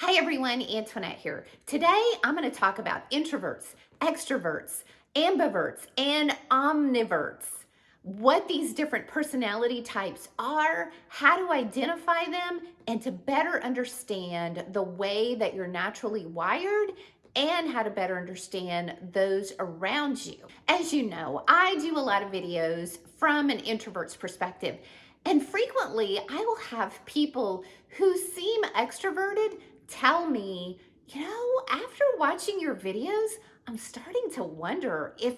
Hi everyone, Antoinette here. Today I'm going to talk about introverts, extroverts, ambiverts, and omniverts. What these different personality types are, how to identify them, and to better understand the way that you're naturally wired and how to better understand those around you. As you know, I do a lot of videos from an introvert's perspective, and frequently I will have people who seem extroverted tell me, after watching your videos, I'm starting to wonder if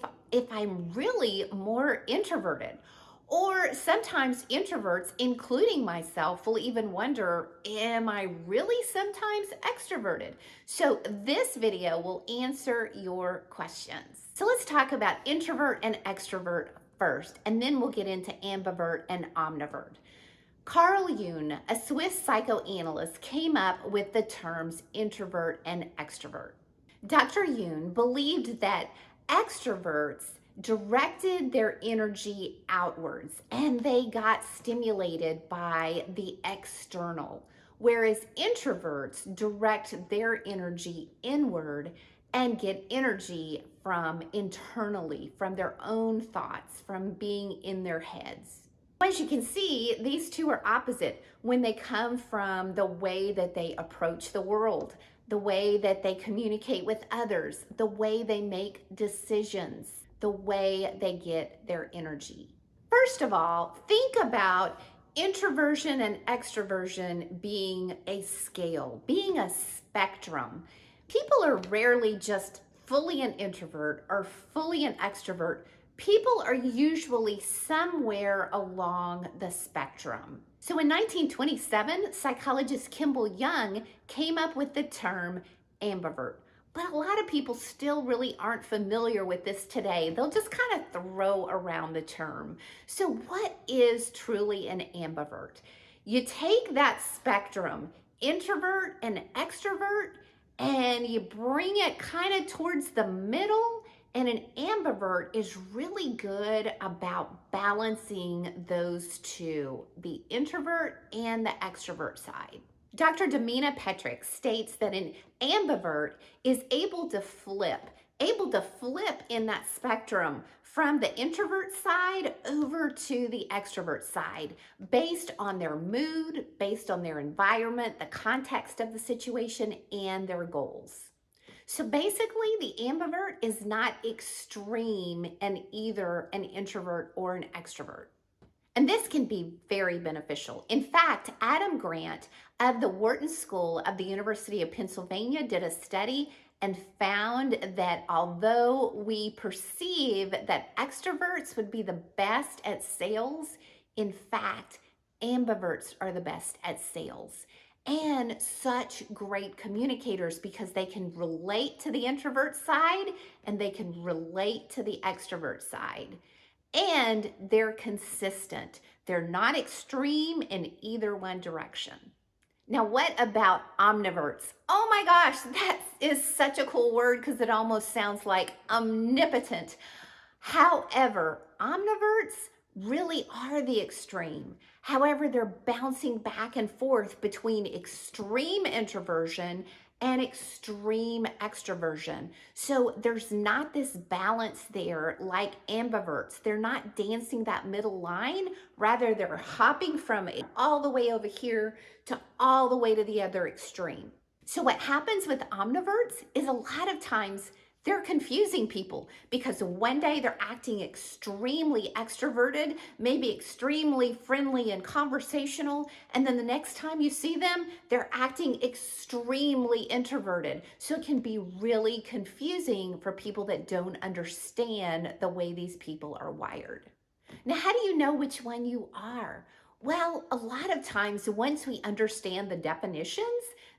I'm really more introverted. Or sometimes introverts, including myself, will even wonder, am I really sometimes extroverted? So this video will answer your questions. So let's talk about introvert and extrovert first, and then we'll get into ambivert and omnivert. Carl Jung, a Swiss psychoanalyst, came up with the terms introvert and extrovert. Dr. Jung believed that extroverts directed their energy outwards and they got stimulated by the external, whereas introverts direct their energy inward and get energy from internally, from their own thoughts, from being in their heads. As you can see, these two are opposite when they come from the way that they approach the world, the way that they communicate with others, the way they make decisions, the way they get their energy. First of all, think about introversion and extroversion being a scale, being a spectrum. People are rarely just fully an introvert or fully an extrovert. People are usually somewhere along the spectrum. So in 1927, psychologist Kimball Young came up with the term ambivert. But a lot of people still really aren't familiar with this today. They'll just kind of throw around the term. So what is truly an ambivert? You take that spectrum, introvert and extrovert, and you bring it kind of towards the middle. And an ambivert is really good about balancing those two, the introvert and the extrovert side. Dr. Demina Petrick states that an ambivert is able to flip in that spectrum from the introvert side over to the extrovert side based on their mood, based on their environment, the context of the situation, and their goals. So basically, the ambivert is not extreme in either an introvert or an extrovert. And this can be very beneficial. In fact, Adam Grant of the Wharton School of the University of Pennsylvania did a study and found that although we perceive that extroverts would be the best at sales, in fact, ambiverts are the best at sales. And such great communicators because they can relate to the introvert side and they can relate to the extrovert side. And they're consistent. They're not extreme in either one direction. Now, what about omniverts? Oh my gosh, that is such a cool word because it almost sounds like omnipotent. However, omniverts really are the extreme. However, they're bouncing back and forth between extreme introversion and extreme extroversion. So there's not this balance there like ambiverts. They're not dancing that middle line. Rather, they're hopping from all the way over here to all the way to the other extreme. So what happens with omniverts is a lot of times they're confusing people because one day they're acting extremely extroverted, maybe extremely friendly and conversational, and then the next time you see them, they're acting extremely introverted. So it can be really confusing for people that don't understand the way these people are wired. Now, how do you know which one you are? Well, a lot of times once we understand the definitions,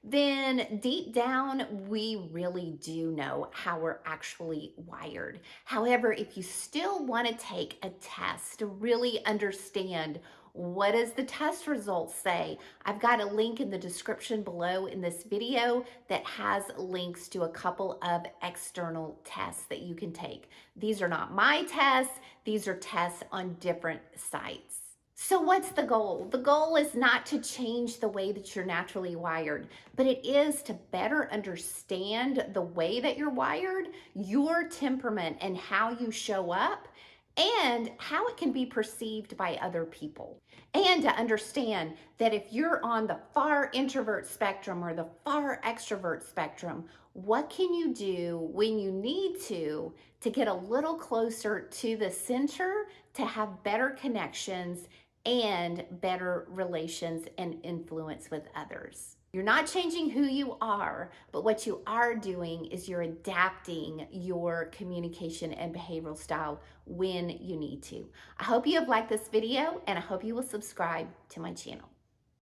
then deep down, we really do know how we're actually wired. However, if you still want to take a test to really understand what does the test results say, I've got a link in the description below in this video that has links to a couple of external tests that you can take. These are not my tests. These are tests on different sites. So what's the goal? The goal is not to change the way that you're naturally wired, but it is to better understand the way that you're wired, your temperament, and how you show up, and how it can be perceived by other people. And to understand that if you're on the far introvert spectrum or the far extrovert spectrum, what can you do when you need to get a little closer to the center, to have better connections and better relations and influence with others. You're not changing who you are, but what you are doing is you're adapting your communication and behavioral style when you need to. I hope you have liked this video, and I hope you will subscribe to my channel.